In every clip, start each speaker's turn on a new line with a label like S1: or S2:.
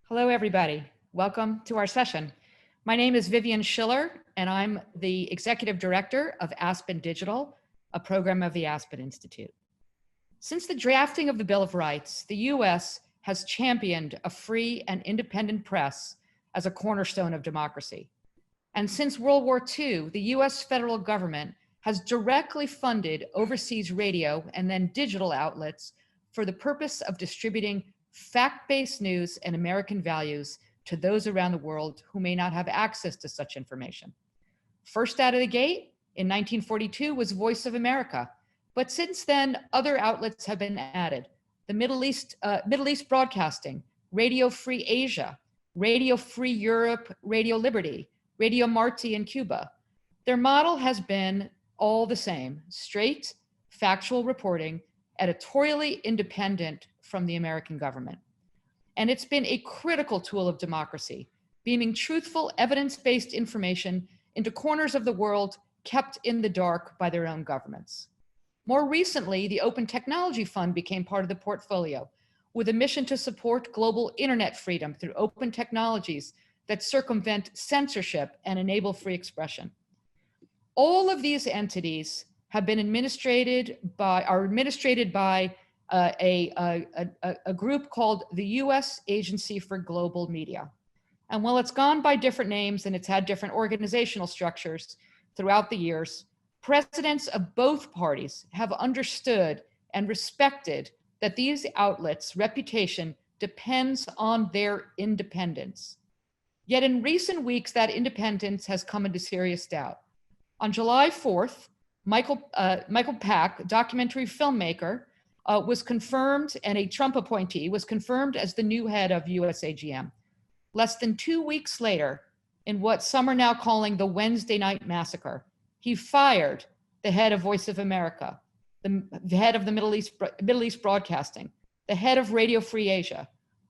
S1: Hello, everybody. Welcome to our session. My name is Vivian Schiller, and I'm the Executive Director of Aspen Digital, a program of the Aspen Institute. Since the drafting of the Bill of Rights, the U.S. has championed a free and independent press as a cornerstone of democracy. And since World War II, the U.S. federal government has directly funded overseas radio and then digital outlets for the purpose of distributing fact-based news and American values to those around the world who may not have access to such information. First out of the gate in 1942 was Voice of America, but since then, other outlets have been added. The Middle East Broadcasting, Radio Free Asia, Radio Free Europe, Radio Liberty, Radio Marti in Cuba. Their model has been all the same: straight, factual reporting, editorially independent from the American government. And it's been a critical tool of democracy, beaming truthful, evidence-based information into corners of the world kept in the dark by their own governments. More recently, the Open Technology Fund became part of the portfolio, with a mission to support global internet freedom through open technologies that circumvent censorship and enable free expression. All of these entities have been administrated by a group called the U.S. Agency for Global Media. And while it's gone by different names and it's had different organizational structures throughout the years, presidents of both parties have understood and respected that these outlets' reputation depends on their independence. Yet in recent weeks, that independence has come into serious doubt. On July 4th, Michael Pack, documentary filmmaker, was confirmed, and a Trump appointee was confirmed as the new head of USAGM. Less than 2 weeks later, in what some are now calling the Wednesday night massacre, he fired the head of Voice of America, the head of the Middle East Broadcasting, the head of Radio Free Asia,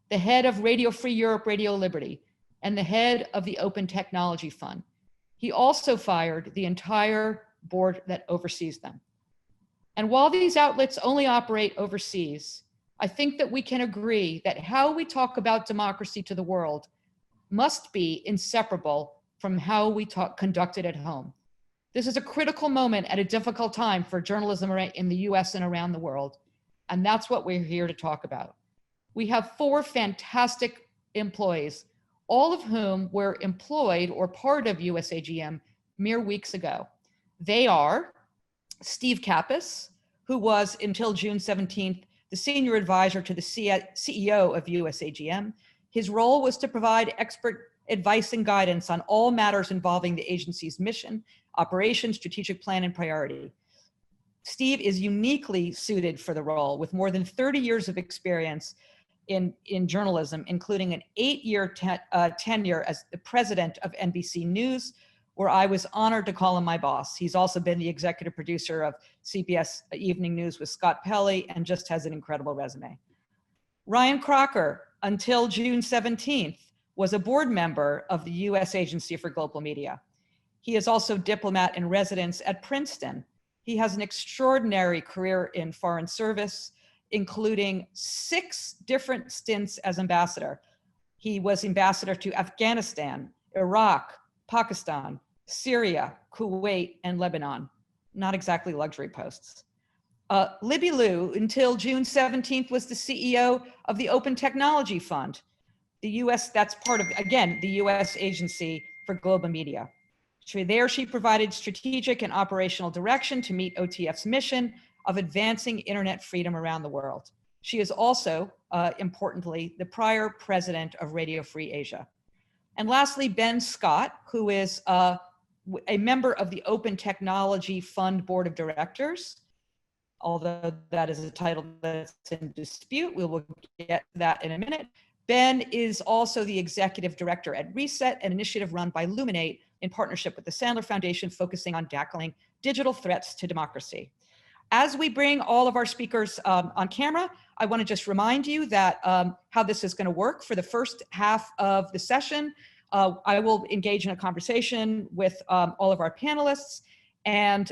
S1: the head of Radio Free Europe, Radio Liberty, and the head of the Open Technology Fund. He also fired the entire board that oversees them. And while these outlets only operate overseas, I think that we can agree that how we talk about democracy to the world must be inseparable from how we conduct it at home. This is a critical moment at a difficult time for journalism in the US and around the world. And that's what we're here to talk about. We have 4 fantastic employees, all of whom were employed or part of USAGM mere weeks ago. They are Steve Kappas, who was until June 17th, the senior advisor to the CEO of USAGM. His role was to provide expert advice and guidance on all matters involving the agency's mission, operation, strategic plan, and priority. Steve is uniquely suited for the role with more than 30 years of experience in journalism, including an 8-year tenure as the president of NBC News, where I was honored to call him my boss. He's also been the executive producer of CBS Evening News with Scott Pelley and just has an incredible resume. Ryan Crocker, until June 17th, was a board member of the U.S. Agency for Global Media. He is also diplomat in residence at Princeton. He has an extraordinary career in foreign service, including 6 different stints as ambassador. He was ambassador to Afghanistan, Iraq, Pakistan, Syria, Kuwait, and Lebanon. Not exactly luxury posts. Libby Liu, until June 17th, was the CEO of the Open Technology Fund. The US, that's part of, again, the US Agency for Global Media. There she provided strategic and operational direction to meet OTF's mission of advancing internet freedom around the world. She is also, importantly, the prior president of Radio Free Asia. And lastly, Ben Scott, who is a member of the Open Technology Fund Board of Directors. Although that is a title that's in dispute, we will get to that in a minute. Ben is also the executive director at Reset, an initiative run by Luminate in partnership with the Sandler Foundation, focusing on tackling digital threats to democracy. As we bring all of our speakers on camera, I want to just remind you that how this is going to work. For the first half of the session, I will engage in a conversation with all of our panelists, and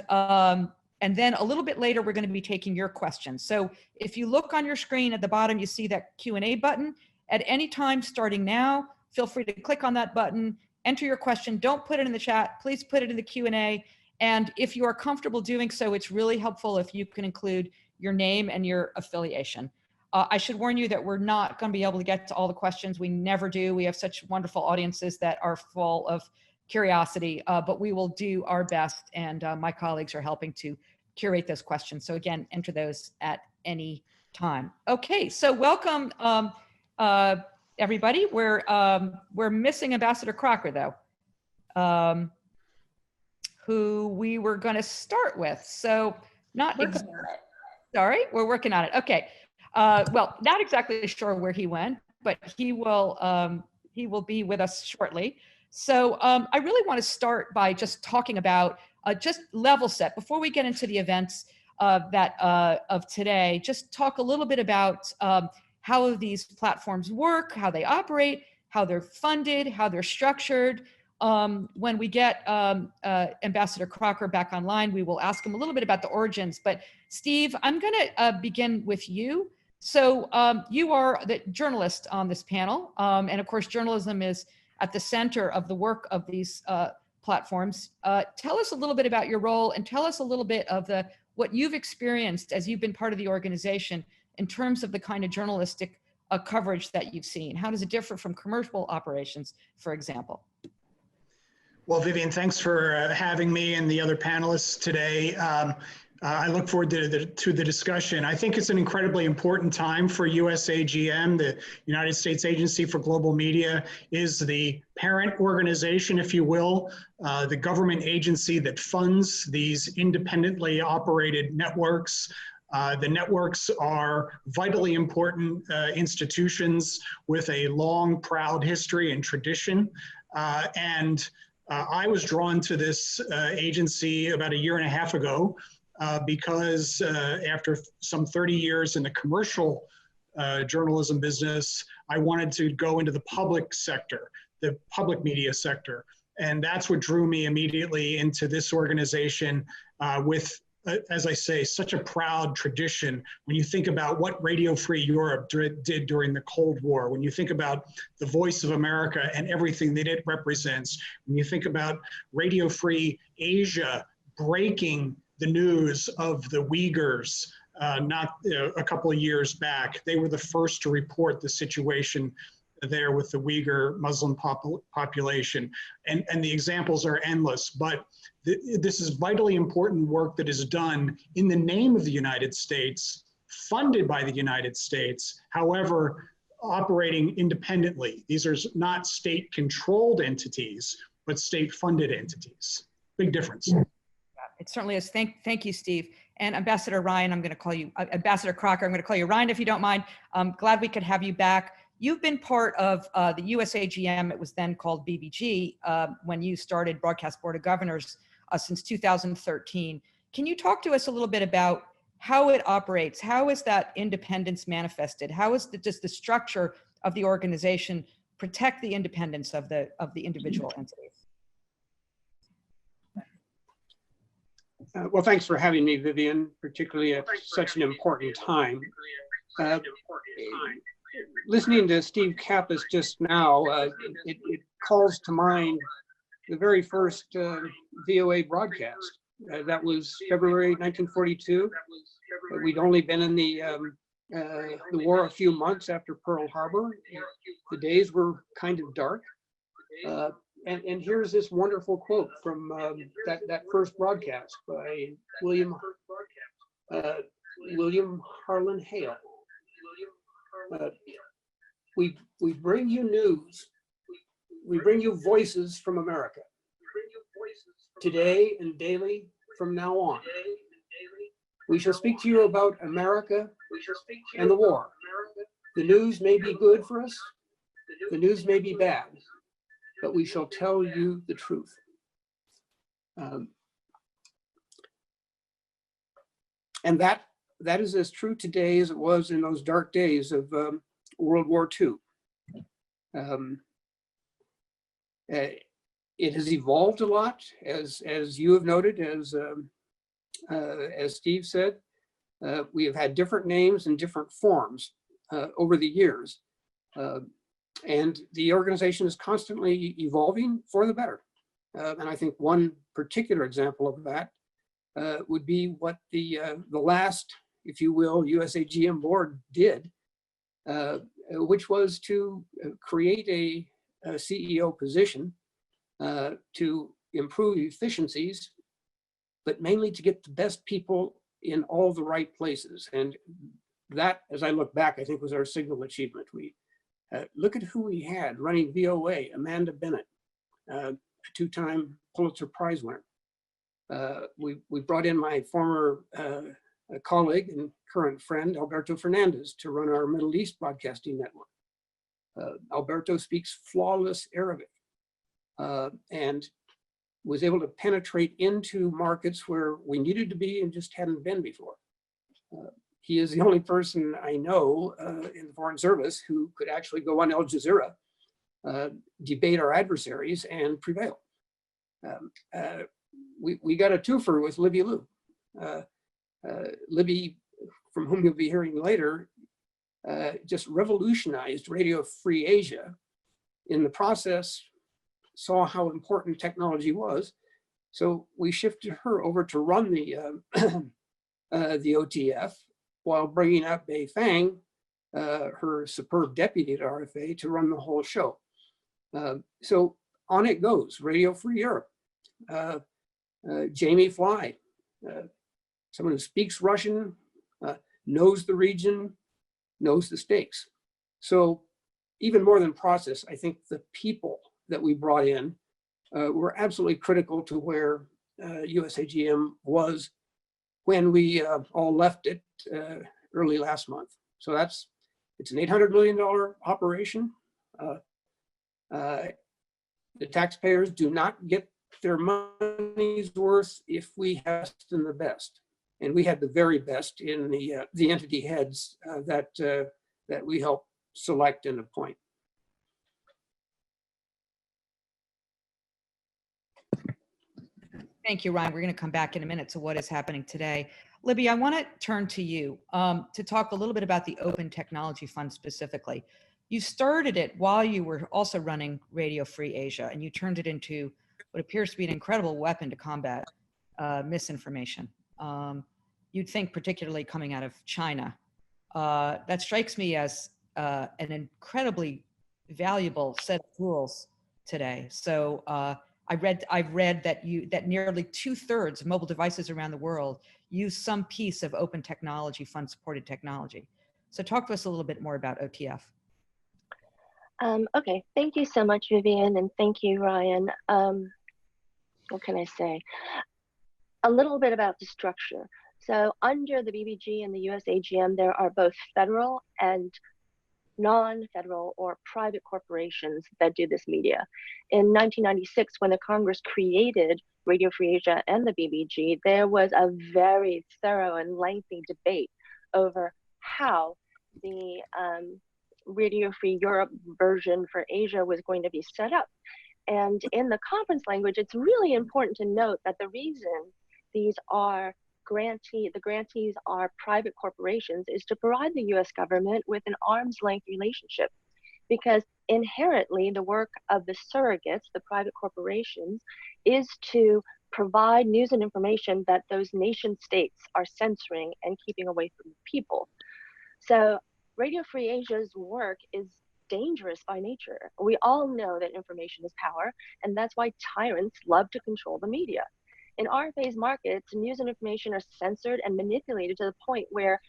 S1: then a little bit later, we're going to be taking your questions. So if you look on your screen at the bottom, you see that Q&A button. at any time starting now. Feel free to click on that button, enter your question. Don't put it in the chat. Please put it in the Q&A. And if you are comfortable doing so, it's really helpful if you can include your name and your affiliation. I should warn you that we're not going to be able to get to all the questions. We never do. We have such wonderful audiences that are full of curiosity, but we will do our best, and my colleagues are helping to curate those questions. So again, enter those at any time. Okay, so welcome everybody. We're missing Ambassador Crocker though, who we were going to start with. So sorry, we're working on it. Okay. Well, not exactly sure where he went, but he will be with us shortly. So I really want to start by just talking about just level set before we get into the events of today. Just talk a little bit about how these platforms work, how they operate, how they're funded, how they're structured. When we get Ambassador Crocker back online, we will ask him a little bit about the origins. But Steve, I'm going to begin with you. So you are the journalist on this panel. And of course, journalism is at the center of the work of these platforms. Tell us a little bit about your role, and tell us a little bit of what you've experienced as you've been part of the organization in terms of the kind of journalistic coverage that you've seen. How does it differ from commercial operations, for example?
S2: Well, Vivian, thanks for having me and the other panelists today. I look forward to the discussion. I think it's an incredibly important time for USAGM. The United States Agency for Global Media is the parent organization, if you will, the government agency that funds these independently operated networks. The networks are vitally important institutions with a long, proud history and tradition. I was drawn to this agency about a year and a half ago because after some 30 years in the commercial journalism business, I wanted to go into the public sector, the public media sector. And that's what drew me immediately into this organization with, as I say, such a proud tradition. When you think about what Radio Free Europe did during the Cold War, when you think about the Voice of America and everything that it represents, when you think about Radio Free Asia breaking the news of the Uyghurs a couple of years back. They were the first to report the situation there with the Uyghur Muslim population. And the examples are endless, but this is vitally important work that is done in the name of the United States, funded by the United States, however, operating independently. These are not state-controlled entities, but state-funded entities. Big difference.
S1: It certainly is. Thank you, Steve. And Ambassador Ryan, I'm going to call you, Ambassador Crocker, I'm going to call you Ryan if you don't mind. I'm glad we could have you back. You've been part of the USAGM, it was then called BBG, when you started Broadcast Board of Governors since 2013. Can you talk to us a little bit about how it operates? How is that independence manifested? How is just the structure of the organization protect the independence of the individual entities?
S3: Well, thanks for having me, Vivian, particularly at such an important time. Listening to Steve Kappas just now, it calls to mind the very first VOA broadcast. That was February 1942. We'd only been in the war a few months after Pearl Harbor. The days were kind of dark. And here's this wonderful quote from that first broadcast by William Harlan Hale. We bring you news. We bring you voices from America. Today and daily from now on. We shall speak to you about America and the war. The news may be good for us. The news may be bad. But we shall tell you the truth. And that is as true today as it was in those dark days of World War II. It has evolved a lot, as you have noted, as Steve said. We have had different names and different forms over the years. And the organization is constantly evolving for the better. And I think one particular example of that would be what the last, if you will, USAGM board did, which was to create a CEO position to improve efficiencies, but mainly to get the best people in all the right places. And that, as I look back, I think was our signal achievement. We look at who we had running VOA: Amanda Bennett, a two-time Pulitzer Prize winner. We brought in my former colleague and current friend, Alberto Fernandez, to run our Middle East broadcasting network. Alberto speaks flawless Arabic and was able to penetrate into markets where we needed to be and just hadn't been before. He is the only person I know in the Foreign Service who could actually go on Al Jazeera, debate our adversaries, and prevail. We got a twofer with Libby Liu. Libby, from whom you'll be hearing later, just revolutionized Radio Free Asia. In the process, saw how important technology was. So we shifted her over to run the OTF while bringing up Bei Fang, her superb deputy at RFA, to run the whole show. So on it goes. Radio Free Europe. Jamie Fly, someone who speaks Russian, knows the region, knows the stakes. So even more than process, I think the people that we brought in were absolutely critical to where USAGM was when we all left it early last month. So it's an $800 million operation. The taxpayers do not get their money's worth if we have the best. And we had the very best in the entity heads that we help select and appoint.
S1: Thank you, Ryan. We're going to come back in a minute to what is happening today. Libby, I want to turn to you to talk a little bit about the Open Technology Fund specifically. You started it while you were also running Radio Free Asia, and you turned it into what appears to be an incredible weapon to combat misinformation. You'd think particularly coming out of China. That strikes me as an incredibly valuable set of tools today. So I've read that nearly 2/3 of mobile devices around the world use some piece of Open Technology Fund supported technology. So talk to us a little bit more about OTF.
S4: Okay, thank you so much, Vivian, and thank you, Ryan. What can I say? A little bit about the structure. So under the BBG and the USAGM, there are both federal and non-federal or private corporations that do this media. In 1996, when the Congress created Radio Free Asia and the BBG, there was a very thorough and lengthy debate over how the Radio Free Europe version for Asia was going to be set up. And in the conference language, it's really important to note that the reason these are the grantees are private corporations is to provide the US government with an arm's length relationship, because inherently the work of the surrogates, the private corporations, is to provide news and information that those nation states are censoring and keeping away from the people. So Radio Free Asia's work is dangerous by nature. We all know that information is power, and that's why tyrants love to control the media. In RFA's markets, news and information are censored and manipulated to the point where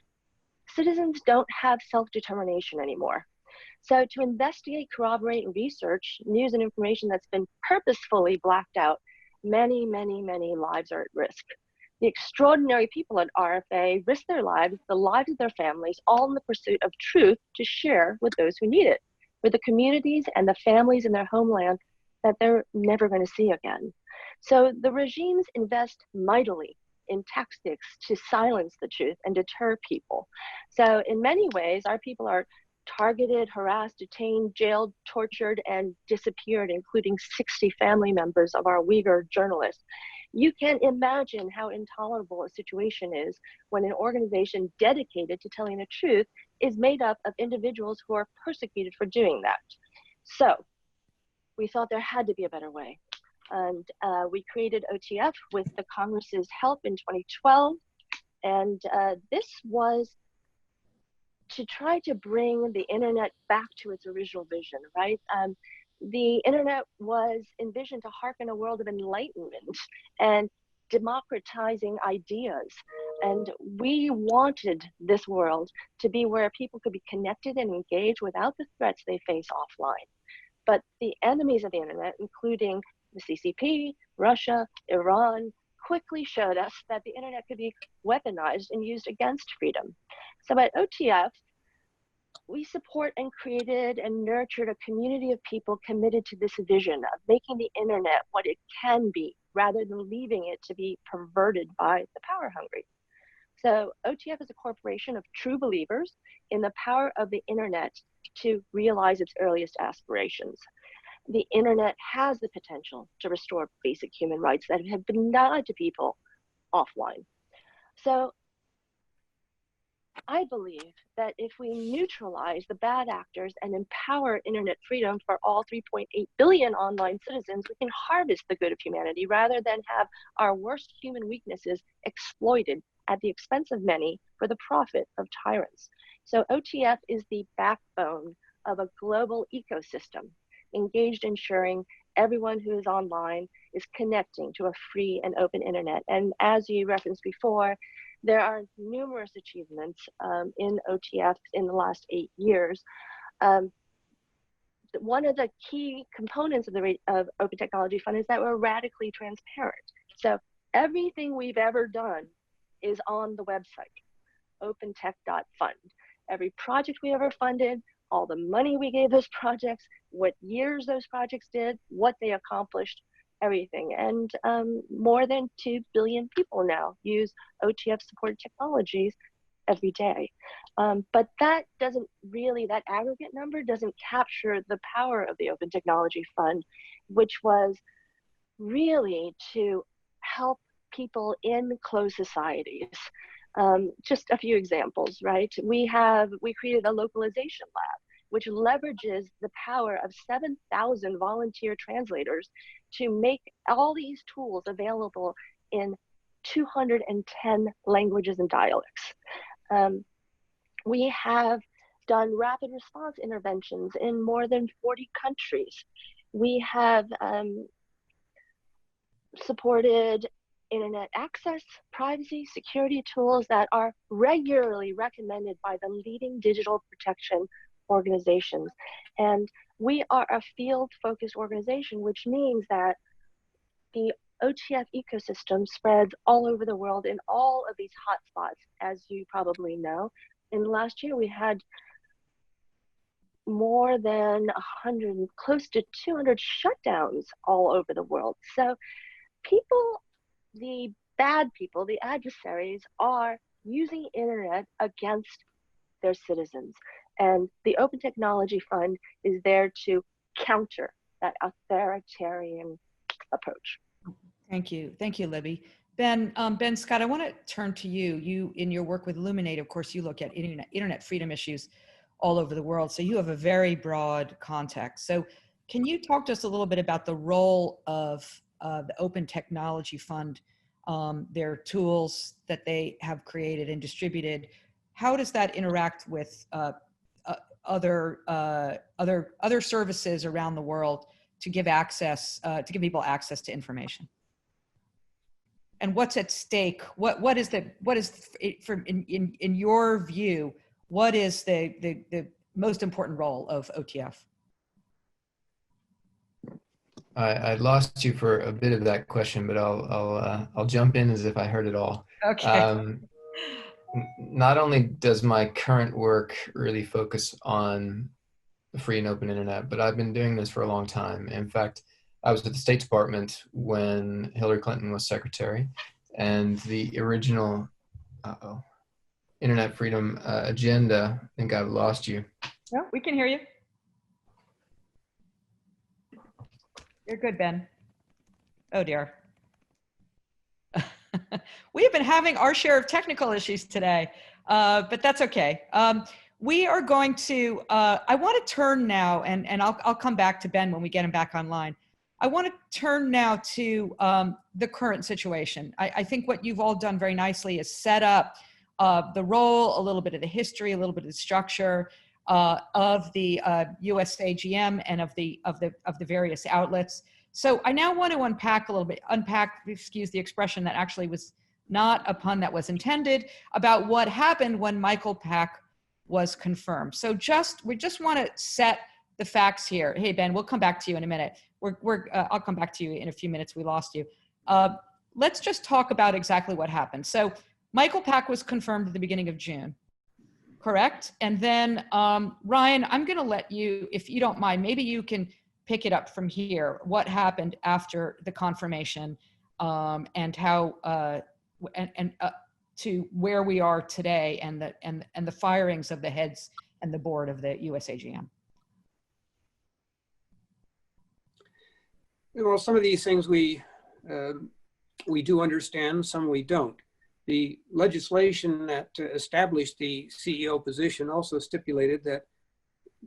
S4: citizens don't have self-determination anymore. So to investigate, corroborate, and research news and information that's been purposefully blacked out, many, many, many lives are at risk. The extraordinary people at RFA risk their lives, the lives of their families, all in the pursuit of truth to share with those who need it, with the communities and the families in their homeland that they're never going to see again. So the regimes invest mightily in tactics to silence the truth and deter people. So in many ways, our people are targeted, harassed, detained, jailed, tortured, and disappeared, including 60 family members of our Uyghur journalists. You can imagine how intolerable a situation is when an organization dedicated to telling the truth is made up of individuals who are persecuted for doing that. So we thought there had to be a better way. And we created OTF with the Congress's help in 2012. And this was to try to bring the internet back to its original vision, right? The internet was envisioned to harken a world of enlightenment and democratizing ideas. And we wanted this world to be where people could be connected and engaged without the threats they face offline. But the enemies of the internet, including the CCP, Russia, Iran, quickly showed us that the internet could be weaponized and used against freedom. So at OTF, we support and created and nurtured a community of people committed to this vision of making the internet what it can be, rather than leaving it to be perverted by the power hungry. So OTF is a corporation of true believers in the power of the internet to realize its earliest aspirations. The internet has the potential to restore basic human rights that have been denied to people offline. So I believe that if we neutralize the bad actors and empower internet freedom for all 3.8 billion online citizens, we can harvest the good of humanity rather than have our worst human weaknesses exploited at the expense of many for the profit of tyrants. So OTF is the backbone of a global ecosystem engaged in ensuring everyone who is online is connecting to a free and open internet. And as you referenced before, there are numerous achievements in OTF in the last 8 years. One of the key components of the Open Technology Fund is that we're radically transparent. So everything we've ever done is on the website, opentech.fund. Every project we ever funded, all the money we gave those projects, what years those projects did, what they accomplished, everything. And more than 2 billion people now use OTF supported technologies every day. But that doesn't really, that aggregate number doesn't capture the power of the Open Technology Fund, which was really to help people in closed societies. Just a few examples, right? We created a localization lab, which leverages the power of 7,000 volunteer translators to make all these tools available in 210 languages and dialects. We have done rapid response interventions in more than 40 countries. We have supported internet access, privacy, security tools that are regularly recommended by the leading digital protection organizations. And we are a field-focused organization, which means that the OTF ecosystem spreads all over the world in all of these hotspots, as you probably know. In the last year, we had more than 100, close to 200 shutdowns all over the world. So people, the bad people, the adversaries, are using internet against their citizens. And the Open Technology Fund is there to counter that authoritarian approach.
S1: Thank you. Thank you, Libby. Ben Scott, I want to turn to you. You, in your work with Illuminate, of course, you look at internet freedom issues all over the world. So you have a very broad context. So can you talk to us a little bit about the role of the Open Technology Fund, their tools that they have created and distributed? How does that interact with other services around the world to give access, to give people access to information? And what's at stake? What is from in your view? What is the most important role of OTF?
S5: I lost you for a bit of that question, but I'll jump in as if I heard it all.
S1: Okay.
S5: Not only does my current work really focus on the free and open internet, but I've been doing this for a long time. In fact, I was at the State Department when Hillary Clinton was secretary, and the original internet freedom agenda, I think I've lost you.
S1: No, we can hear you. You're good, Ben. Oh dear. We have been having our share of technical issues today, but that's okay. We are going to, I want to turn now, and I'll come back to Ben when we get him back online. I want to turn now to the current situation. I think what you've all done very nicely is set up the role, a little bit of the history, a little bit of the structure of the USAGM and of the various outlets. So I now want to unpack a little bit, excuse the expression, that actually was not a pun that was intended, about what happened when Michael Pack was confirmed. So we just want to set the facts here. Hey, Ben, we'll come back to you in a minute. I'll come back to you in a few minutes. We lost you. Let's just talk about exactly what happened. So Michael Pack was confirmed at the beginning of June, correct? And then Ryan, I'm going to let you, if you don't mind, maybe you can pick it up from here. What happened after the confirmation and how to where we are today, and the firings of the heads and the board of the USAGM.
S3: Well, some of these things we do understand, some we don't. The legislation that established the CEO position also stipulated that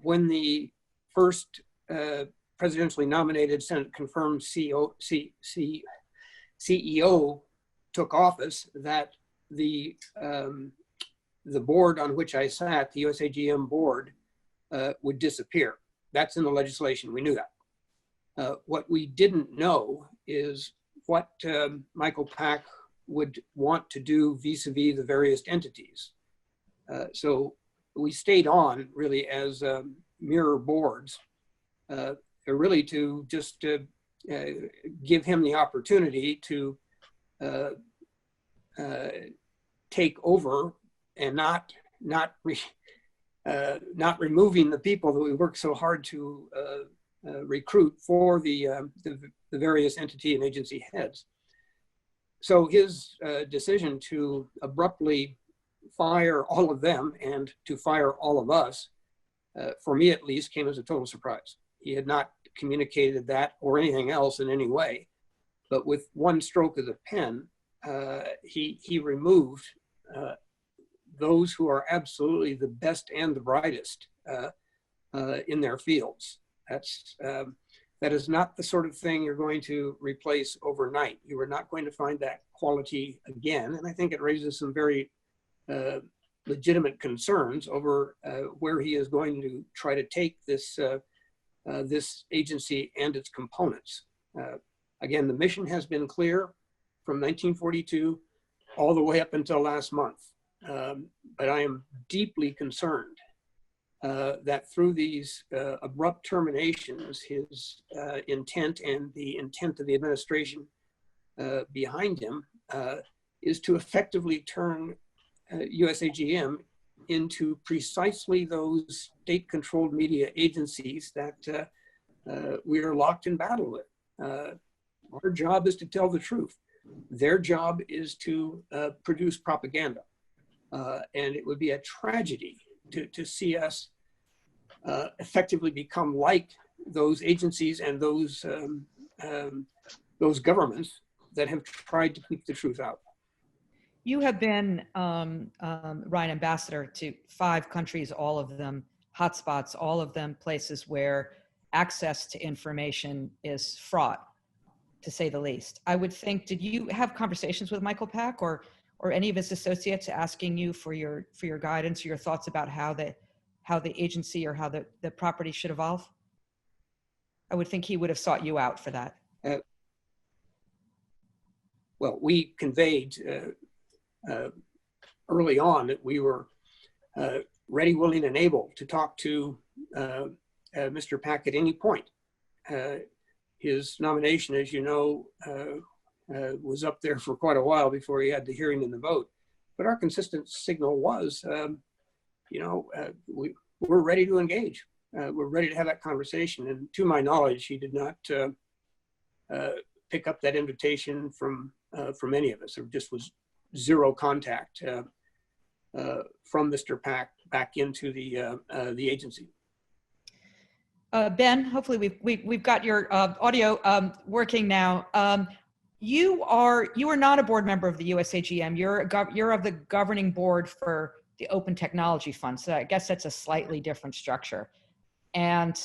S3: when the first presidentially nominated Senate confirmed CEO took office, that the board on which I sat, the USAGM board, would disappear. That's in the legislation. We knew that. What we didn't know is what Michael Pack would want to do vis-a-vis the various entities. So we stayed on really as mirror boards, really to just give him the opportunity to take over and not removing the people that we worked so hard to recruit for the various entity and agency heads. So his decision to abruptly fire all of them and to fire all of us, for me at least, came as a total surprise. He had not communicated that or anything else in any way, but with one stroke of the pen, he removed those who are absolutely the best and the brightest in their fields. That is not the sort of thing you're going to replace overnight. You are not going to find that quality again. And I think it raises some very legitimate concerns over where he is going to try to take this, this agency and its components. Again, the mission has been clear from 1942 all the way up until last month. But I am deeply concerned that through these abrupt terminations, his intent and the intent of the administration behind him is to effectively turn USAGM into precisely those state-controlled media agencies that we are locked in battle with. Our job is to tell the truth. Their job is to produce propaganda. And it would be a tragedy to see us effectively become like those agencies and those governments that have tried to keep the truth out.
S1: You have been, Ryan, ambassador to 5 countries, all of them hotspots, all of them places where access to information is fraught, to say the least. I would think, did you have conversations with Michael Pack or any of his associates asking you for your guidance or your thoughts about how the agency or how the property should evolve? I would think he would have sought you out for that.
S3: Well, we conveyed early on that we were ready, willing, and able to talk to Mr. Pack at any point. His nomination, as you know, was up there for quite a while before he had the hearing and the vote. But our consistent signal was, we're ready to engage. We're ready to have that conversation. And to my knowledge, he did not pick up that invitation from any of us. There just was zero contact from Mr. Pack back into the agency.
S1: Ben, hopefully we've got your audio working now. You are not a board member of the USAGM. You're of the governing board for the Open Technology Fund. So I guess that's a slightly different structure. And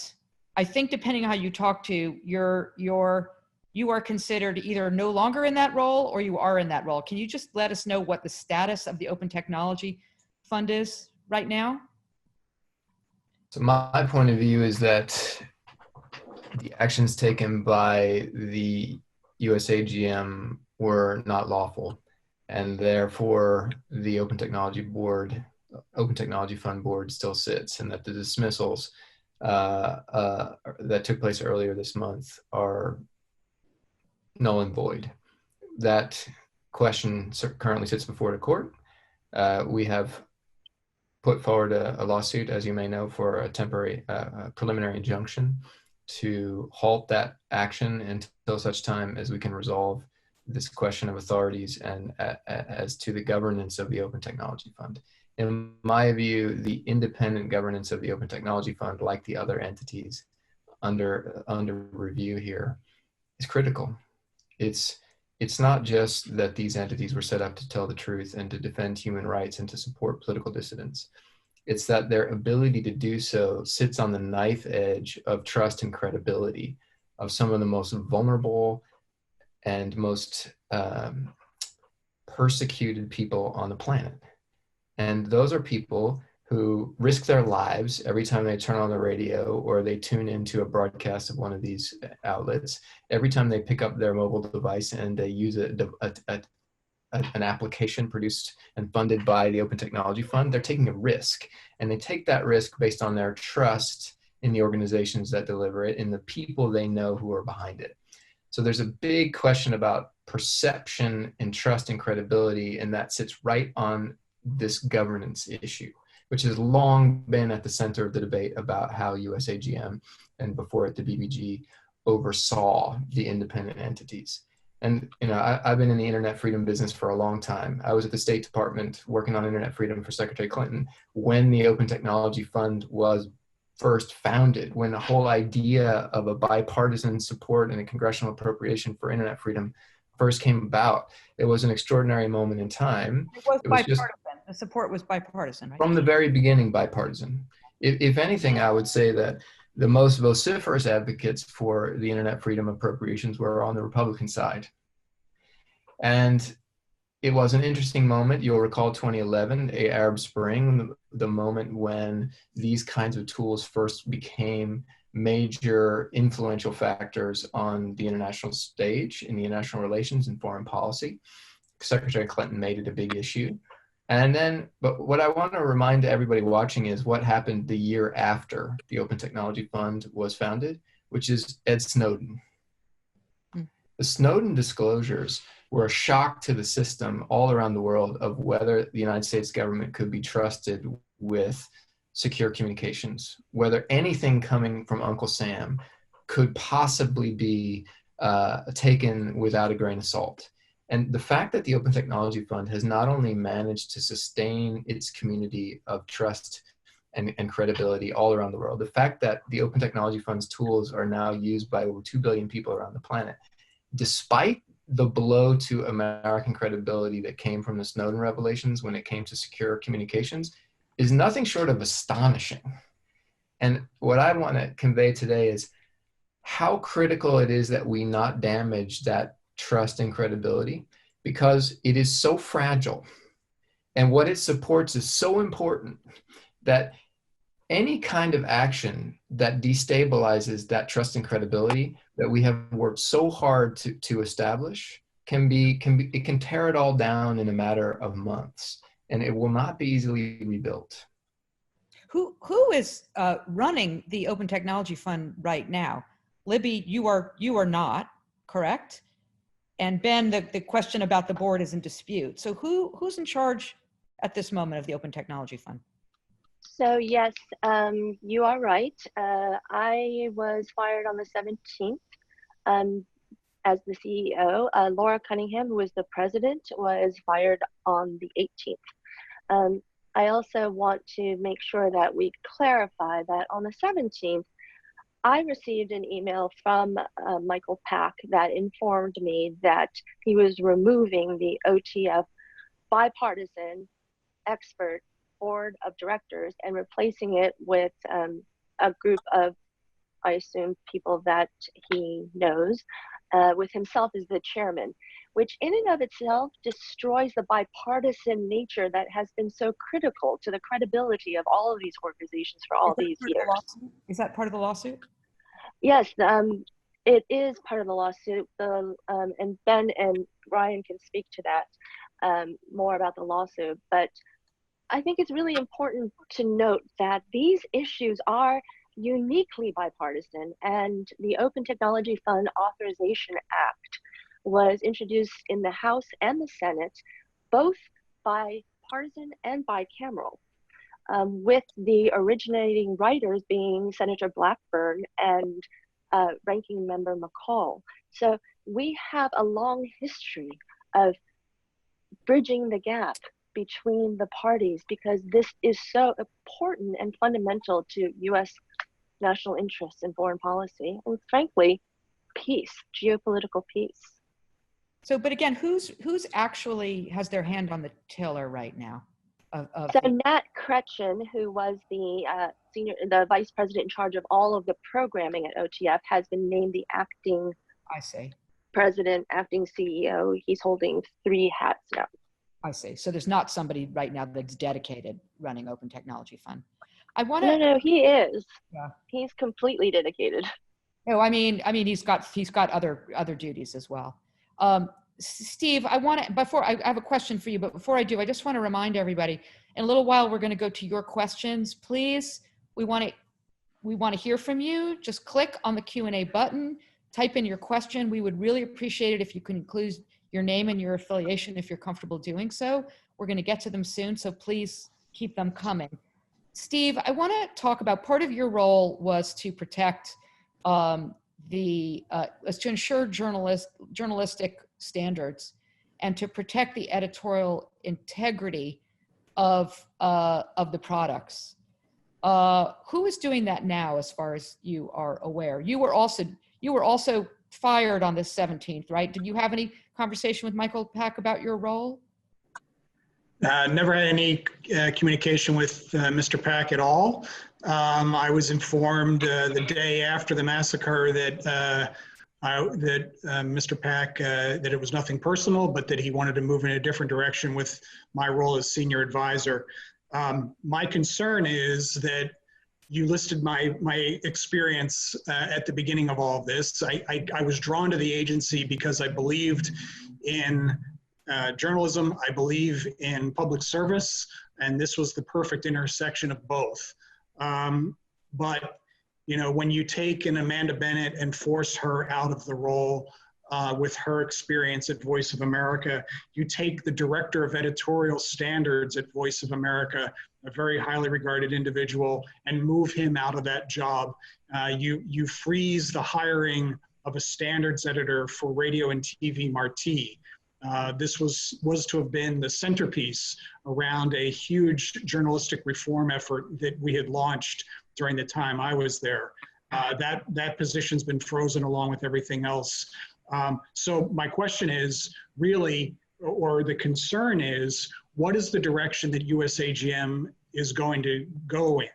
S1: I think depending on how you talk to, you are considered either no longer in that role or you are in that role. Can you just let us know what the status of the Open Technology Fund is right now?
S5: So my point of view is that the actions taken by the USAGM were not lawful, and therefore the Open Technology Fund board still sits, and that the dismissals that took place earlier this month are null and void. That question currently sits before the court. We have put forward a lawsuit, as you may know, for a temporary preliminary injunction to halt that action until such time as we can resolve this question of authorities and as to the governance of the Open Technology Fund. In my view, the independent governance of the Open Technology Fund, like the other entities under review here, is critical. It's not just that these entities were set up to tell the truth and to defend human rights and to support political dissidents. It's that their ability to do so sits on the knife edge of trust and credibility of some of the most vulnerable and most persecuted people on the planet. And those are people who risk their lives every time they turn on the radio or they tune into a broadcast of one of these outlets, every time they pick up their mobile device and they use an application produced and funded by the Open Technology Fund. They're taking a risk, and they take that risk based on their trust in the organizations that deliver it, in the people they know who are behind it. So there's a big question about perception and trust and credibility, and that sits right on this governance issue, which has long been at the center of the debate about how USAGM and before it the BBG oversaw the independent entities. And I've been in the internet freedom business for a long time. I was at the State Department working on internet freedom for Secretary Clinton when the Open Technology Fund was first founded, when the whole idea of a bipartisan support and a congressional appropriation for internet freedom first came about. It was an extraordinary moment in time.
S1: It was bipartisan. The support was bipartisan, right?
S5: From the very beginning, bipartisan. If anything, I would say that the most vociferous advocates for the internet freedom appropriations were on the Republican side. And it was an interesting moment. You'll recall 2011, the Arab Spring, the moment when these kinds of tools first became major influential factors on the international stage in the international relations and foreign policy. Secretary Clinton made it a big issue. And then, but what I want to remind everybody watching is what happened the year after the Open Technology Fund was founded, which is Ed Snowden. The Snowden disclosures were a shock to the system all around the world of whether the United States government could be trusted with secure communications, whether anything coming from Uncle Sam could possibly be taken without a grain of salt. And the fact that the Open Technology Fund has not only managed to sustain its community of trust and credibility all around the world, the fact that the Open Technology Fund's tools are now used by over 2 billion people around the planet, despite the blow to American credibility that came from the Snowden revelations when it came to secure communications, is nothing short of astonishing. And what I want to convey today is how critical it is that we not damage that trust and credibility, because it is so fragile and what it supports is so important that any kind of action that destabilizes that trust and credibility that we have worked so hard to establish it can tear it all down in a matter of months, and it will not be easily rebuilt.
S1: Who is running the Open Technology Fund right now? Libby, you are not, correct? And Ben, the question about the board is in dispute. So who's in charge at this moment of the Open Technology Fund?
S4: So yes, you are right. I was fired on the 17th as the CEO. Laura Cunningham, who was the president, was fired on the 18th. I also want to make sure that we clarify that on the 17th, I received an email from Michael Pack that informed me that he was removing the OTF bipartisan expert board of directors and replacing it with a group of, I assume, people that he knows, with himself as the chairman, which in and of itself destroys the bipartisan nature that has been so critical to the credibility of all of these organizations for all these years.
S1: Is that part of the lawsuit?
S4: Yes, it is part of the lawsuit. And Ben and Ryan can speak to that more about the lawsuit. But I think it's really important to note that these issues are uniquely bipartisan, and the Open Technology Fund Authorization Act was introduced in the House and the Senate, both bipartisan and bicameral, with the originating writers being Senator Blackburn and Ranking Member McCall. So we have a long history of bridging the gap between the parties, because this is so important and fundamental to U.S. national interests and foreign policy, and frankly, peace, geopolitical peace.
S1: So, but again, who's actually has their hand on the tiller right now?
S4: So Nat Kretchen, who was the vice president in charge of all of the programming at OTF, has been named the acting president, acting CEO. He's holding 3 hats now.
S1: I see. So there's not somebody right now that's dedicated running Open Technology Fund. I want to.
S4: No, he is.
S1: Yeah.
S4: He's completely dedicated.
S1: No, I mean, he's got other duties as well. Steve, I have a question for you, but before I do, I just want to remind everybody, in a little while, we're going to go to your questions. Please, we want to hear from you. Just click on the Q&A button, type in your question. We would really appreciate it if you could include your name and your affiliation if you're comfortable doing so. We're going to get to them soon, so please keep them coming. Steve, I want to talk about part of your role was to protect was to ensure journalistic standards and to protect the editorial integrity of the products. Who is doing that now, as far as you are aware? You were also fired on the 17th, right? Did you have any conversation with Michael Pack about your role?
S2: Never had any communication with Mr. Pack at all. I was informed the day after the massacre that Mr. Pack, that it was nothing personal, but that he wanted to move in a different direction with my role as senior advisor. My concern is that you listed my experience at the beginning of all of this. I was drawn to the agency because I believed in journalism, I believe in public service, and this was the perfect intersection of both. But you know, when you take an Amanda Bennett and force her out of the role with her experience at Voice of America, you take the director of editorial standards at Voice of America, a very highly regarded individual, and move him out of that job. You freeze the hiring of a standards editor for radio and TV Marti. This was to have been the centerpiece around a huge journalistic reform effort that we had launched during the time I was there. That position's been frozen along with everything else. So my question is really, or the concern is, what is the direction that USAGM is going to go in?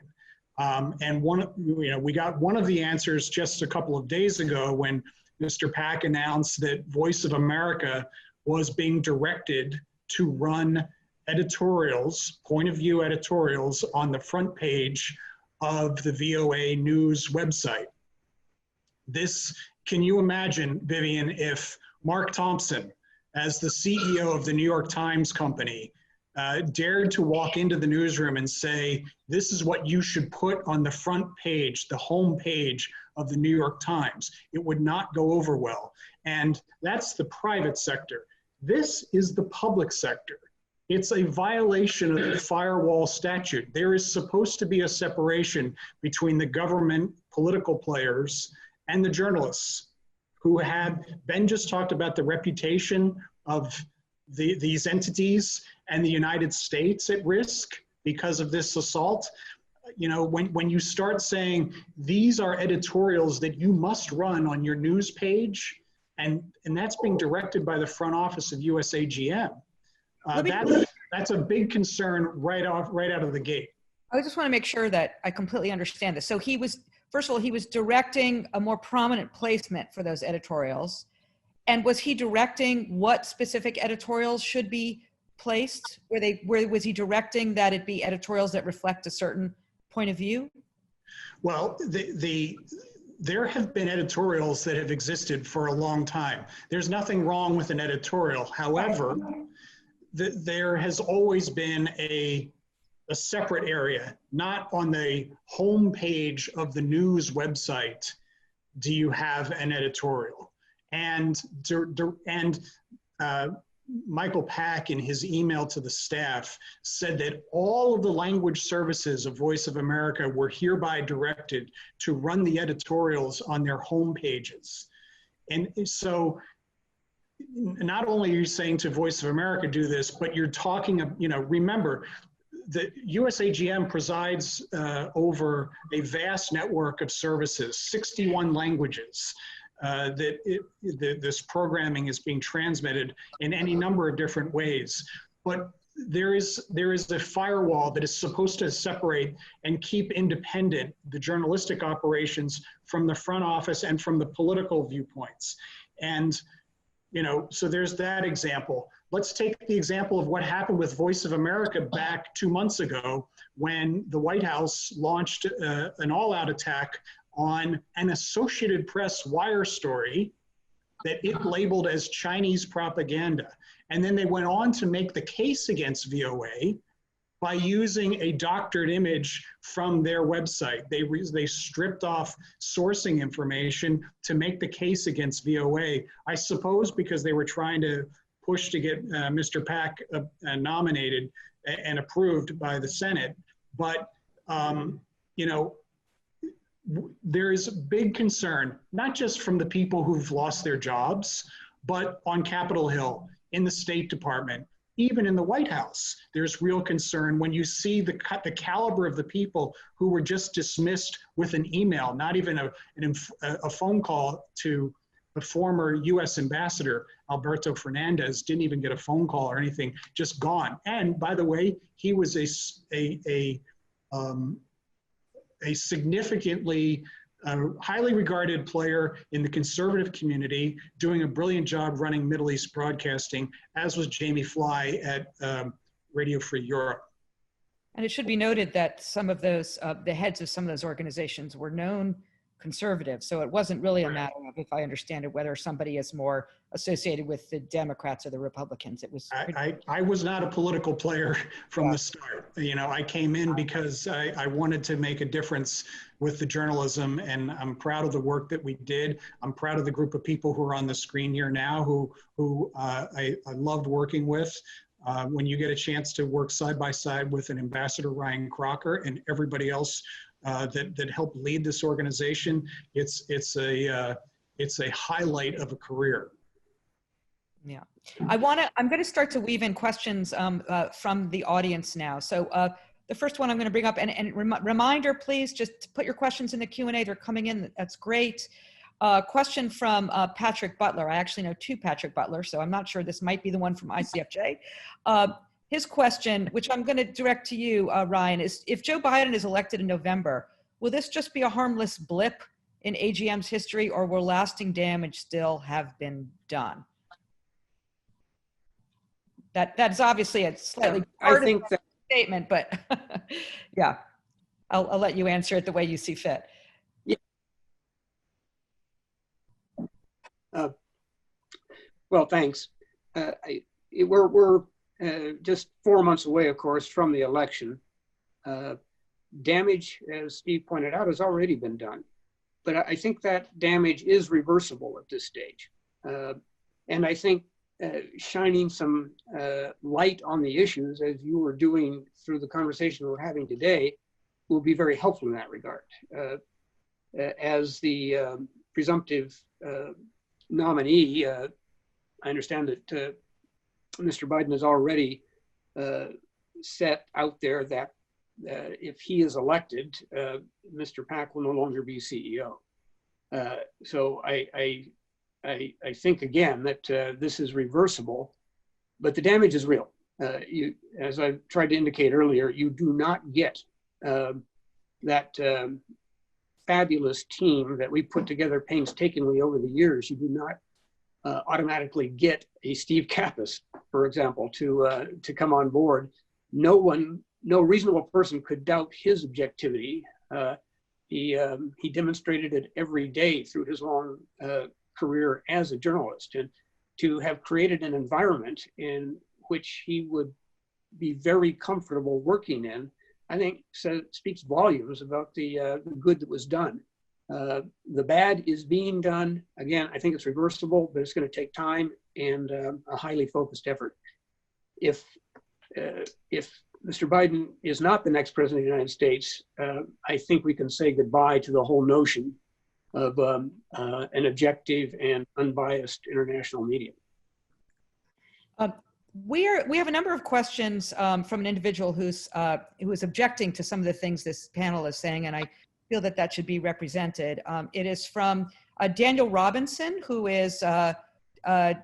S2: And we got one of the answers just a couple of days ago when Mr. Pack announced that Voice of America was being directed to run editorials, point of view editorials, on the front page of the VOA News website. Can you imagine, Vivian, if Mark Thompson, as the CEO of the New York Times Company, dared to walk into the newsroom and say, this is what you should put on the front page, the home page of the New York Times? It would not go over well. And that's the private sector. This is the public sector. It's a violation of the firewall statute. There is supposed to be a separation between the government political players and the journalists who have, Ben just talked about the reputation of these entities and the United States at risk because of this assault. You know, when you start saying these are editorials that you must run on your news page, and that's being directed by the front office of USAGM. That's a big concern right out of the gate.
S1: I just want to make sure that I completely understand this. So first of all, he was directing a more prominent placement for those editorials. And was he directing what specific editorials should be placed? Where was he directing that it be editorials that reflect a certain point of view?
S2: Well, there have been editorials that have existed for a long time. There's nothing wrong with an editorial. However, there has always been a separate area, not on the home page of the news website do you have an editorial. And Michael Pack, in his email to the staff, said that all of the language services of Voice of America were hereby directed to run the editorials on their home pages. And so not only are you saying to Voice of America do this, but you're talking, remember, the USAGM presides over a vast network of services, 61 languages. This programming is being transmitted in any number of different ways. But there is a firewall that is supposed to separate and keep independent the journalistic operations from the front office and from the political viewpoints. And, so there's that example. Let's take the example of what happened with Voice of America back 2 months ago when the White House launched an all-out attack on an Associated Press wire story that it labeled as Chinese propaganda. And then they went on to make the case against VOA by using a doctored image from their website. They stripped off sourcing information to make the case against VOA, I suppose because they were trying to push to get Mr. Pack nominated and approved by the Senate. But, there is big concern, not just from the people who've lost their jobs, but on Capitol Hill, in the State Department, even in the White House. There's real concern when you see the caliber of the people who were just dismissed with an email, not even a phone call to the former U.S. ambassador, Alberto Fernandez, didn't even get a phone call or anything, just gone. And by the way, he was a significantly highly regarded player in the conservative community, doing a brilliant job running Middle East broadcasting, as was Jamie Fly at Radio Free Europe.
S1: And it should be noted that some of those, the heads of some of those organizations were known conservative. So it wasn't really a matter of, if I understand it, whether somebody is more associated with the Democrats or the Republicans. It was.
S2: I was not a political player from the start. I came in because I wanted to make a difference with the journalism, and I'm proud of the work that we did. I'm proud of the group of people who are on the screen here now who I loved working with. When you get a chance to work side by side with an Ambassador Ryan Crocker and everybody else that helped lead this organization, it's a highlight of a career.
S1: Yeah, I'm going to start to weave in questions from the audience now. So the first one I'm going to bring up, and reminder, please just put your questions in the Q&A. They're coming in. That's great. Question from Patrick Butler. I actually know two Patrick Butler, so I'm not sure this might be the one from ICFJ. His question, which I'm going to direct to you, Ryan, is if Joe Biden is elected in November, will this just be a harmless blip in AGM's history, or will lasting damage still have been done? That's obviously a slightly statement, but yeah, I'll let you answer it the way you see fit.
S3: Yeah. Well, thanks. We're just 4 months away, of course, from the election. Damage, as Steve pointed out, has already been done. But I think that damage is reversible at this stage. And I think shining some light on the issues, as you were doing through the conversation we're having today, will be very helpful in that regard. As the presumptive nominee, I understand that Mr. Biden has already set out there that if he is elected, Mr. Pack will no longer be CEO. So I think, again, that this is reversible, but the damage is real. as I tried to indicate earlier, you do not get that fabulous team that we put together painstakingly over the years. You do not automatically get a Steve Kappas, for example, to come on board. No reasonable person could doubt his objectivity. He demonstrated it every day through his long career as a journalist, and to have created an environment in which he would be very comfortable working in, I think speaks volumes about the good that was done. The bad is being done. Again, I think it's reversible, but it's going to take time and a highly focused effort. If Mr. Biden is not the next president of the United States, I think we can say goodbye to the whole notion of an objective and unbiased international media.
S1: We have a number of questions from an individual who is objecting to some of the things this panel is saying, and I feel that should be represented. It is from Daniel Robinson, who is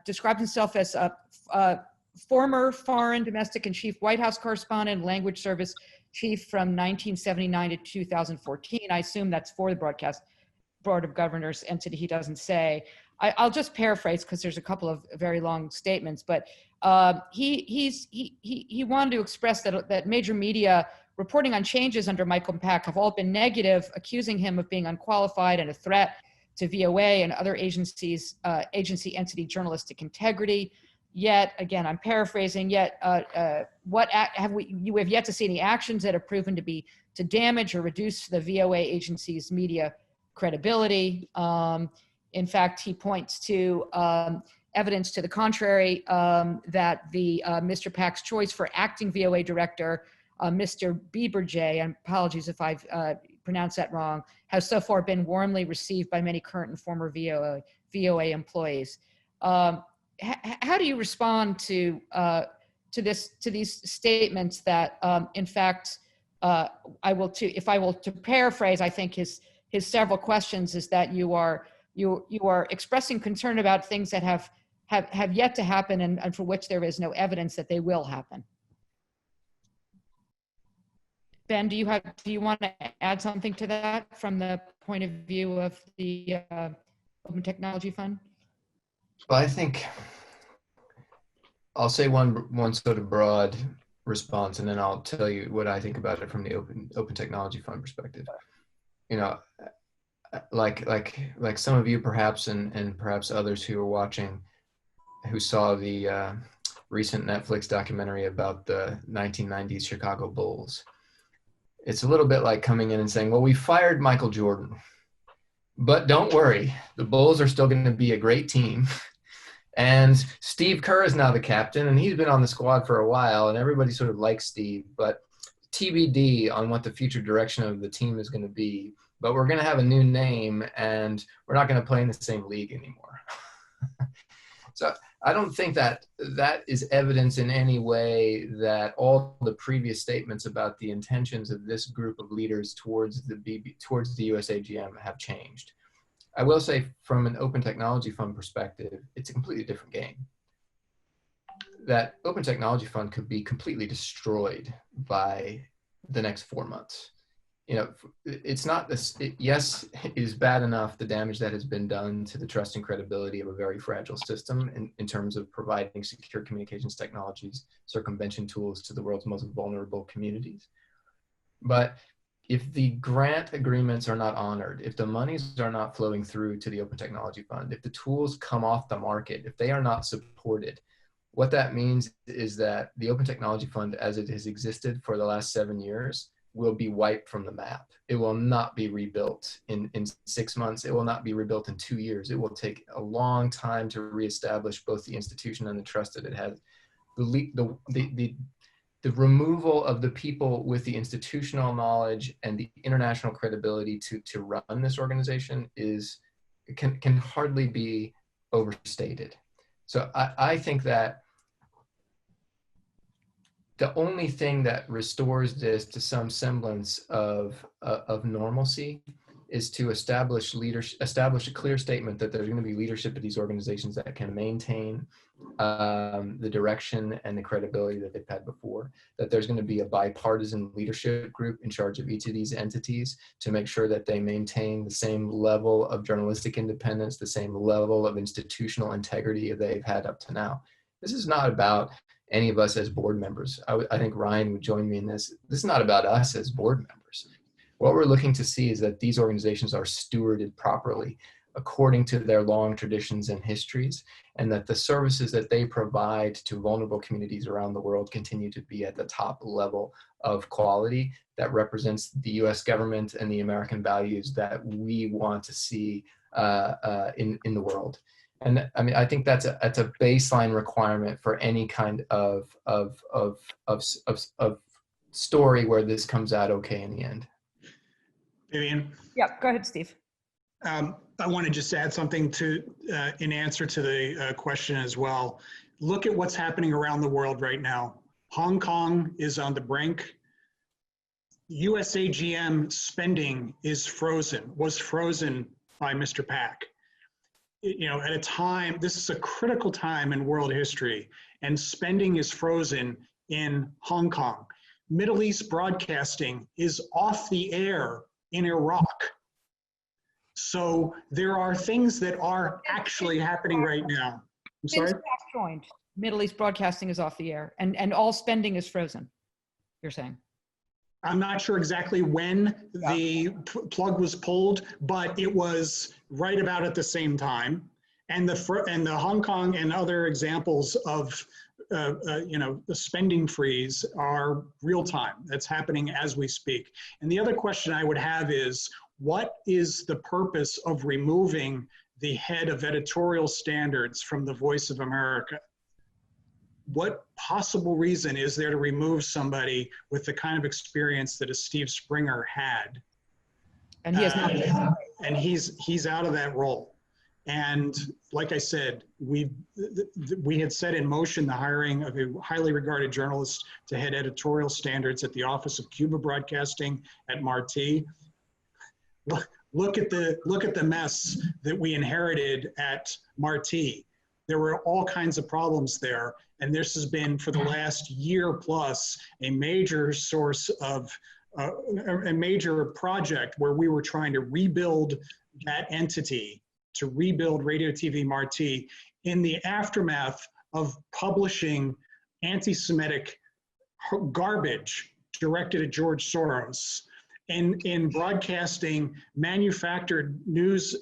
S1: described himself as a former foreign, domestic, and chief White House correspondent, language service chief from 1979 to 2014. I assume that's for the broadcast board of governors entity. He doesn't say. I'll just paraphrase because there's a couple of very long statements, but he wanted to express that major media reporting on changes under Michael Pack have all been negative, accusing him of being unqualified and a threat to VOA and other agency entity journalistic integrity. Yet, again, I'm paraphrasing. Yet, you have yet to see any actions that have proven to damage or reduce the VOA agency's media credibility. In fact, he points to evidence to the contrary that the Mr. Pack's choice for acting VOA director, Mr. Bieberjay, and apologies if I've pronounced that wrong, has so far been warmly received by many current and former VOA employees. How do you respond to these statements that, in fact, if I will to paraphrase, I think his several questions is that you are expressing concern about things that have yet to happen and for which there is no evidence that they will happen. Ben, do you want to add something to that from the point of view of the Open Technology Fund?
S5: Well, I think I'll say one sort of broad response, and then I'll tell you what I think about it from the Open Technology Fund perspective. You know, like some of you perhaps, and perhaps others who are watching, who saw the recent Netflix documentary about the 1990s Chicago Bulls. It's a little bit like coming in and saying, well, we fired Michael Jordan, but don't worry, the Bulls are still going to be a great team. And Steve Kerr is now the captain, and he's been on the squad for a while, and everybody sort of likes Steve, but TBD on what the future direction of the team is going to be. But we're going to have a new name, and we're not going to play in the same league anymore. So I don't think that is evidence in any way that all the previous statements about the intentions of this group of leaders towards the US AGM have changed. I will say from an Open Technology Fund perspective, it's a completely different game. That Open Technology Fund could be completely destroyed by the next 4 months. You know, it's not this, yes, it is bad enough the damage that has been done to the trust and credibility of a very fragile system in terms of providing secure communications technologies, circumvention tools to the world's most vulnerable communities. But if the grant agreements are not honored, if the monies are not flowing through to the Open Technology Fund, if the tools come off the market, if they are not supported, what that means is that the Open Technology Fund, as it has existed for the last 7 years, will be wiped from the map. It will not be rebuilt in 6 months. It will not be rebuilt in 2 years. It will take a long time to reestablish both the institution and the trust that it has. The removal of the people with the institutional knowledge and the international credibility to run this organization can hardly be overstated. So I think that the only thing that restores this to some semblance of normalcy is to establish a clear statement that there's going to be leadership at these organizations that can maintain the direction and the credibility that they've had before, that there's going to be a bipartisan leadership group in charge of each of these entities to make sure that they maintain the same level of journalistic independence, the same level of institutional integrity that they've had up to now. This is not about any of us as board members. I think Ryan would join me in this. This is not about us as board members. What we're looking to see is that these organizations are stewarded properly according to their long traditions and histories, and that the services that they provide to vulnerable communities around the world continue to be at the top level of quality that represents the US government and the American values that we want to see in the world. And I mean, I think that's a baseline requirement for any kind of story where this comes out okay in the end.
S2: Vivian?
S1: Yeah, go ahead, Steve.
S2: I want to just add something to in answer to the question as well. Look at what's happening around the world right now. Hong Kong is on the brink. USAGM spending is frozen, was frozen by Mr. Pak. You know, at a time, this is a critical time in world history, and spending is frozen in Hong Kong. Middle East broadcasting is off the air in Iraq. So there are things that are actually happening right now. I'm sorry?
S1: Since Pak joined, Middle East broadcasting is off the air, and all spending is frozen, you're saying?
S2: I'm not sure exactly when the plug was pulled, but it was right about at the same time. And the Hong Kong and other examples of you know, the spending freeze are real time. That's happening as we speak. And the other question I would have is, what is the purpose of removing the head of editorial standards from the Voice of America? What possible reason is there to remove somebody with the kind of experience that a Steve Springer had?
S1: And he has not.
S2: And he's out of that role. And like I said, we had set in motion the hiring of a highly regarded journalist to head editorial standards at the Office of Cuba Broadcasting at Marti. Look at the mess that we inherited at Marti. There were all kinds of problems there, and this has been for the last year plus a major source of a major project where we were trying to rebuild that entity, to rebuild Radio TV Marti in the aftermath of publishing anti-Semitic garbage directed at George Soros, in broadcasting manufactured news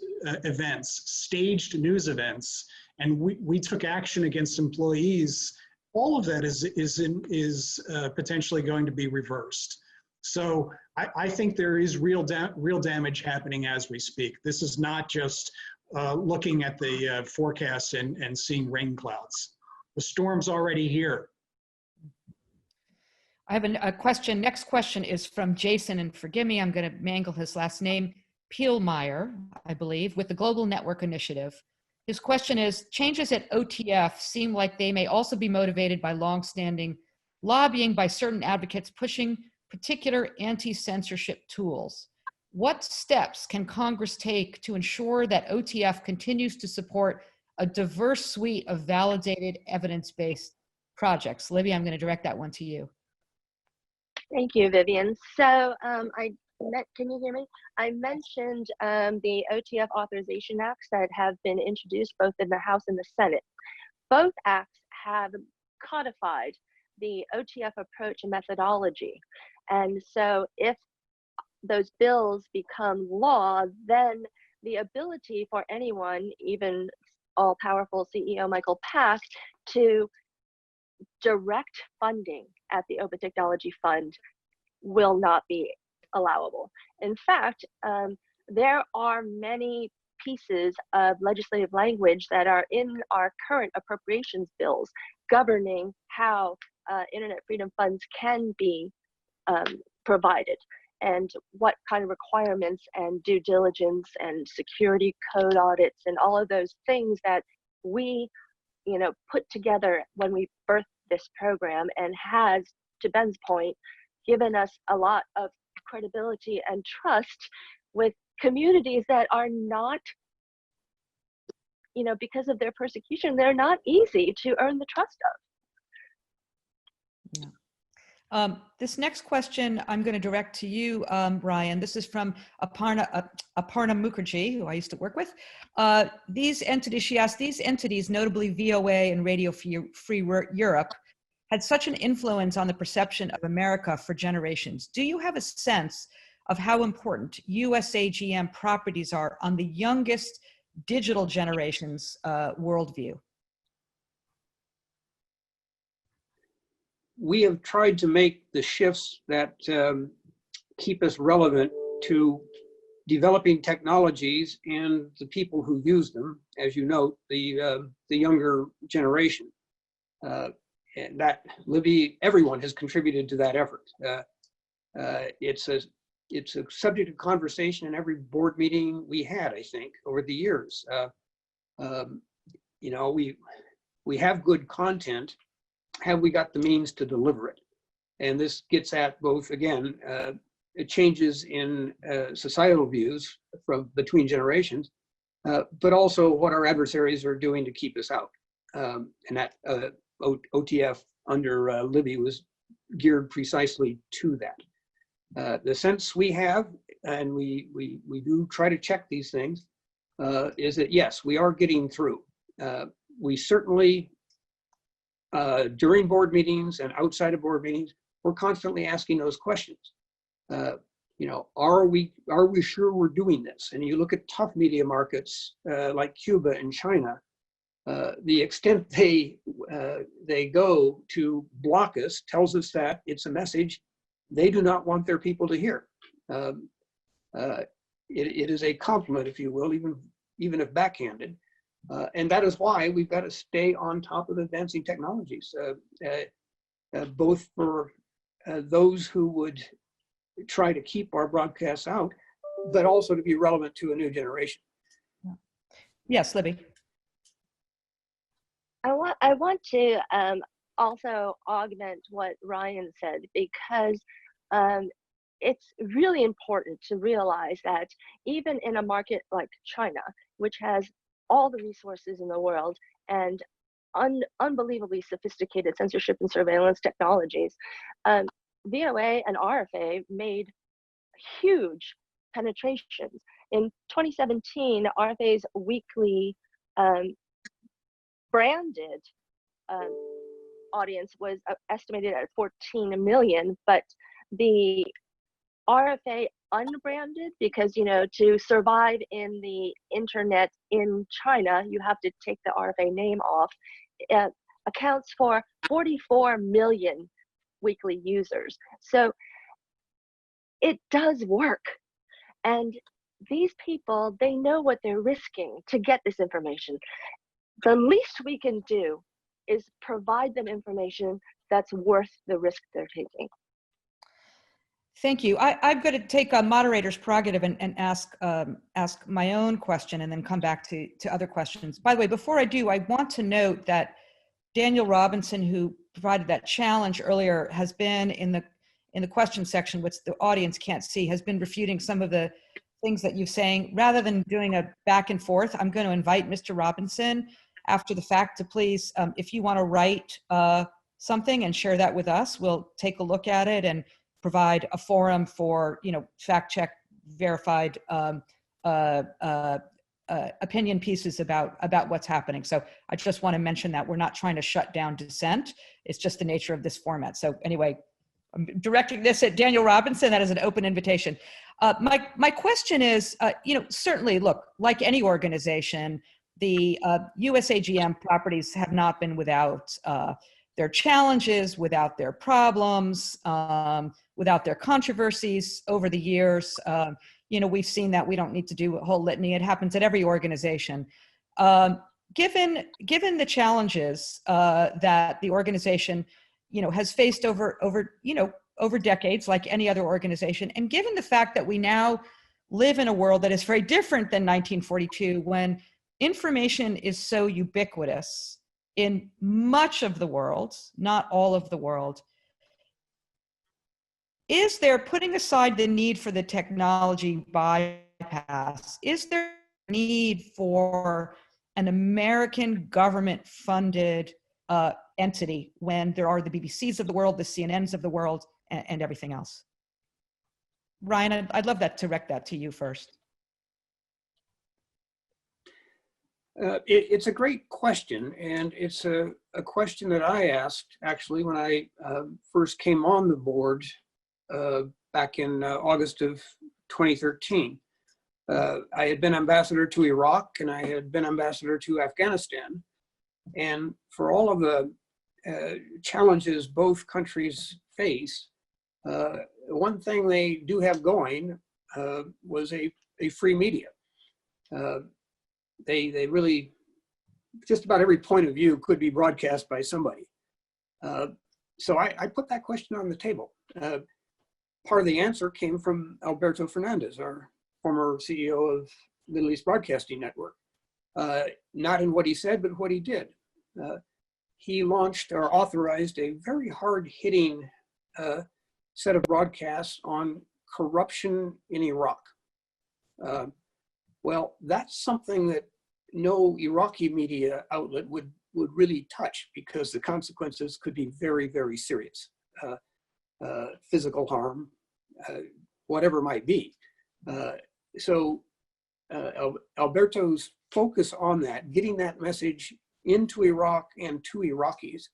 S2: events, staged news events, and we took action against employees. All of that is potentially going to be reversed. So I think there is real damage happening as we speak. This is not just looking at the forecast and seeing rain clouds. The storm's already here.
S1: I have a question. Next question is from Jason, and forgive me, I'm going to mangle his last name, Pielmeyer, I believe, with the Global Network Initiative. His question is, changes at OTF seem like they may also be motivated by longstanding lobbying by certain advocates pushing particular anti-censorship tools. What steps can Congress take to ensure that OTF continues to support a diverse suite of validated evidence-based projects? Libby, I'm going to direct that one to you.
S4: Thank you, Vivian. So can you hear me? I mentioned the OTF authorization acts that have been introduced both in the House and the Senate. Both acts have codified the OTF approach and methodology. And so if those bills become law, then the ability for anyone, even all-powerful CEO Michael Pak, to direct funding at the Open Technology Fund will not be allowable. In fact, there are many pieces of legislative language that are in our current appropriations bills governing how internet freedom funds can be provided and what kind of requirements and due diligence and security code audits and all of those things that we put together when we birthed this program, and has, to Ben's point, given us a lot of credibility and trust with communities that are not, you know, because of their persecution, they're not easy to earn the trust of.
S1: Yeah. This next question I'm going to direct to you, Ryan. This is from Aparna Mukherjee, who I used to work with. These entities, she asked, these entities, notably VOA and Radio Free Europe, had such an influence on the perception of America for generations. Do you have a sense of how important USAGM properties are on the youngest digital generation's worldview?
S3: We have tried to make the shifts that keep us relevant to developing technologies and the people who use them, as you note, the younger generation. And that, Libby, everyone has contributed to that effort. It's a subject of conversation in every board meeting we had, I think, over the years. You know, we have good content. Have we got the means to deliver it? And this gets at both, again, changes in societal views from between generations, but also what our adversaries are doing to keep us out. And that OTF under Libby was geared precisely to that. The sense we have, and we do try to check these things, is that yes, we are getting through. We certainly, during board meetings and outside of board meetings, we're constantly asking those questions. You know, are we sure we're doing this? And you look at tough media markets like Cuba and China, the extent they go to block us tells us that it's a message they do not want their people to hear. It is a compliment, if you will, even if backhanded. And that is why we've got to stay on top of advancing technologies, both for those who would try to keep our broadcasts out, but also to be relevant to a new generation.
S1: Yes, Libby.
S4: I want to also augment what Ryan said, because it's really important to realize that even in a market like China, which has all the resources in the world and unbelievably sophisticated censorship and surveillance technologies, VOA and RFA made huge penetrations. In 2017, RFA's weekly branded audience was estimated at 14 million, but the RFA unbranded, because, you know, to survive in the internet in China, you have to take the RFA name off, accounts for 44 million weekly users. So it does work. And these people, they know what they're risking to get this information. The least we can do is provide them information that's worth the risk they're taking.
S1: Thank you. I'm going to take a moderator's prerogative and ask my own question and then come back to other questions. By the way, before I do, I want to note that Daniel Robinson, who provided that challenge earlier, has been in the question section, which the audience can't see, has been refuting some of the things that you're saying. Rather than doing a back and forth, I'm going to invite Mr. Robinson after the fact to please, if you want to write something and share that with us, we'll take a look at it and provide a forum for, you know, fact check, verified opinion pieces about what's happening. So I just want to mention that we're not trying to shut down dissent. It's just the nature of this format. So anyway, I'm directing this at Daniel Robinson. That is an open invitation. My question is, you know, certainly, look, like any organization, the USAGM properties have not been without their challenges, without their problems, without their controversies over the years. You know, we've seen that. We don't need to do a whole litany. It happens at every organization. Given the challenges that the organization, you know, has faced over decades, like any other organization, and given the fact that we now live in a world that is very different than 1942, when information is so ubiquitous in much of the world, not all of the world, is there, putting aside the need for the technology by bypass. Is there a need for an American government-funded entity when there are the BBCs of the world, the CNNs of the world, and everything else? Ryan, I'd love that to direct that to you first.
S3: It's a great question, and it's a question that I asked actually when I first came on the board back in August of 2013. I had been ambassador to Iraq and I had been ambassador to Afghanistan. And for all of the challenges both countries face, one thing they do have going was a free media. They really, just about every point of view could be broadcast by somebody. So I put that question on the table. Part of the answer came from Alberto Fernandez, our former CEO of Middle East Broadcasting Network. Not in what he said, but what he did. He launched or authorized a very hard-hitting set of broadcasts on corruption in Iraq. Well, that's something that no Iraqi media outlet would really touch because the consequences could be very, very serious. Physical harm, whatever it might be. So Alberto's focus on that, getting that message into Iraq and to Iraqis,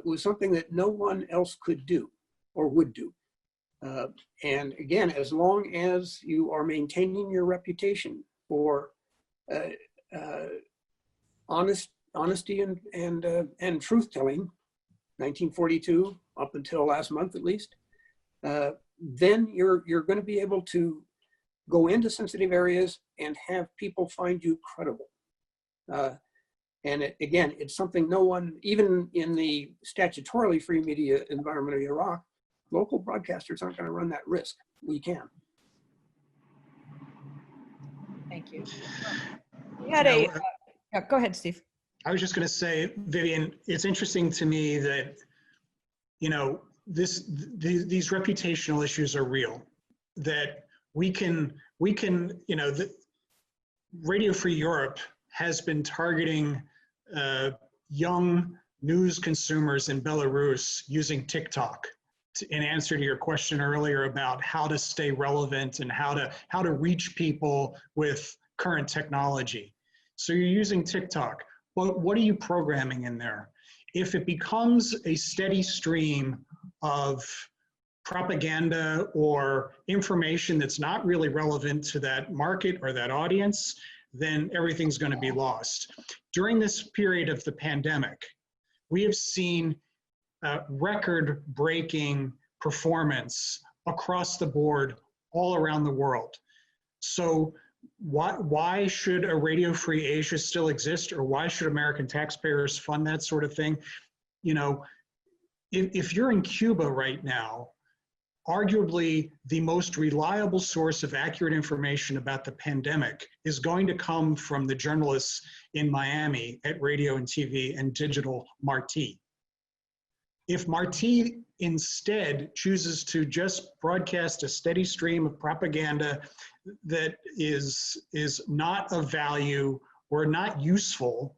S3: was something that no one else could do or would do. And again, as long as you are maintaining your reputation for honesty and truth-telling, 1942 up until last month at least, then you're going to be able to go into sensitive areas and have people find you credible. And again, it's something no one, even in the statutorily free media environment of Iraq, local broadcasters aren't going to run that risk. We can.
S1: Thank you. We had a, yeah, go ahead, Steve.
S2: I was just going to say, Vivian, it's interesting to me that, you know, these reputational issues are real, that we can, you know, Radio Free Europe has been targeting young news consumers in Belarus using TikTok in answer to your question earlier about how to stay relevant and how to reach people with current technology. So you're using TikTok. Well, what are you programming in there? If it becomes a steady stream of propaganda or information that's not really relevant to that market or that audience, then everything's going to be lost. During this period of the pandemic, we have seen record-breaking performance across the board all around the world. So why should a Radio Free Asia still exist, or why should American taxpayers fund that sort of thing? You know, if you're in Cuba right now, arguably the most reliable source of accurate information about the pandemic is going to come from the journalists in Miami at Radio and TV and Digital Marti. If Marti instead chooses to just broadcast a steady stream of propaganda that is not of value or not useful,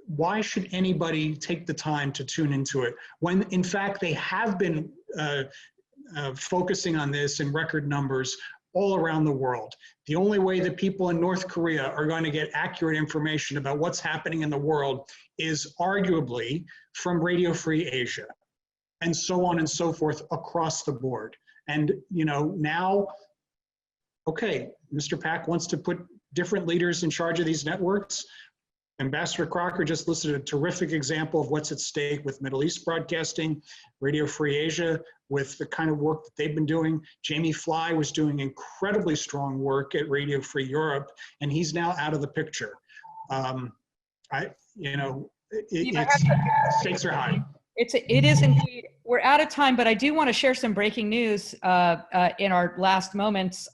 S2: why should anybody take the time to tune into it when in fact they have been focusing on this in record numbers all around the world? The only way that people in North Korea are going to get accurate information about what's happening in the world is arguably from Radio Free Asia, and so on and so forth across the board. And you know, now, okay, Mr. Pack wants to put different leaders in charge of these networks. Ambassador Crocker just listed a terrific example of what's at stake with Middle East Broadcasting, Radio Free Asia, with the kind of work that they've been doing. Jamie Fly was doing incredibly strong work at Radio Free Europe, and he's now out of the picture. Stakes are high.
S1: It is indeed. We're out of time, but I do want to share some breaking news in our last moments,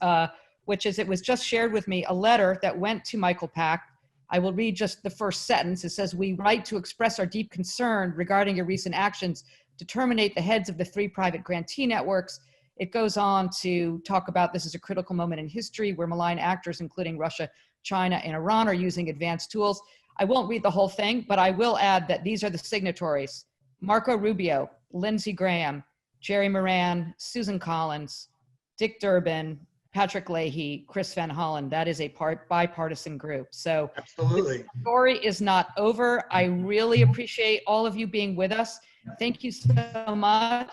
S1: which is it was just shared with me, a letter that went to Michael Pack. I will read just the first sentence. It says, "We write to express our deep concern regarding your recent actions to terminate the heads of the 3 private grantee networks It goes on to talk about this is a critical moment in history where malign actors, including Russia, China, and Iran, are using advanced tools. I won't read the whole thing, but I will add that these are the signatories: Marco Rubio, Lindsey Graham, Jerry Moran, Susan Collins, Dick Durbin, Patrick Leahy, Chris Van Hollen. That is a bipartisan group. So
S2: Absolutely.
S1: the story is not over. I really appreciate all of you being with us. Thank you so much.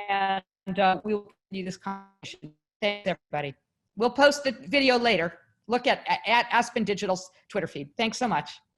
S1: And we will continue this conversation. Thanks, everybody. We'll post the video later. Look at Aspen Digital's Twitter feed. Thanks so much.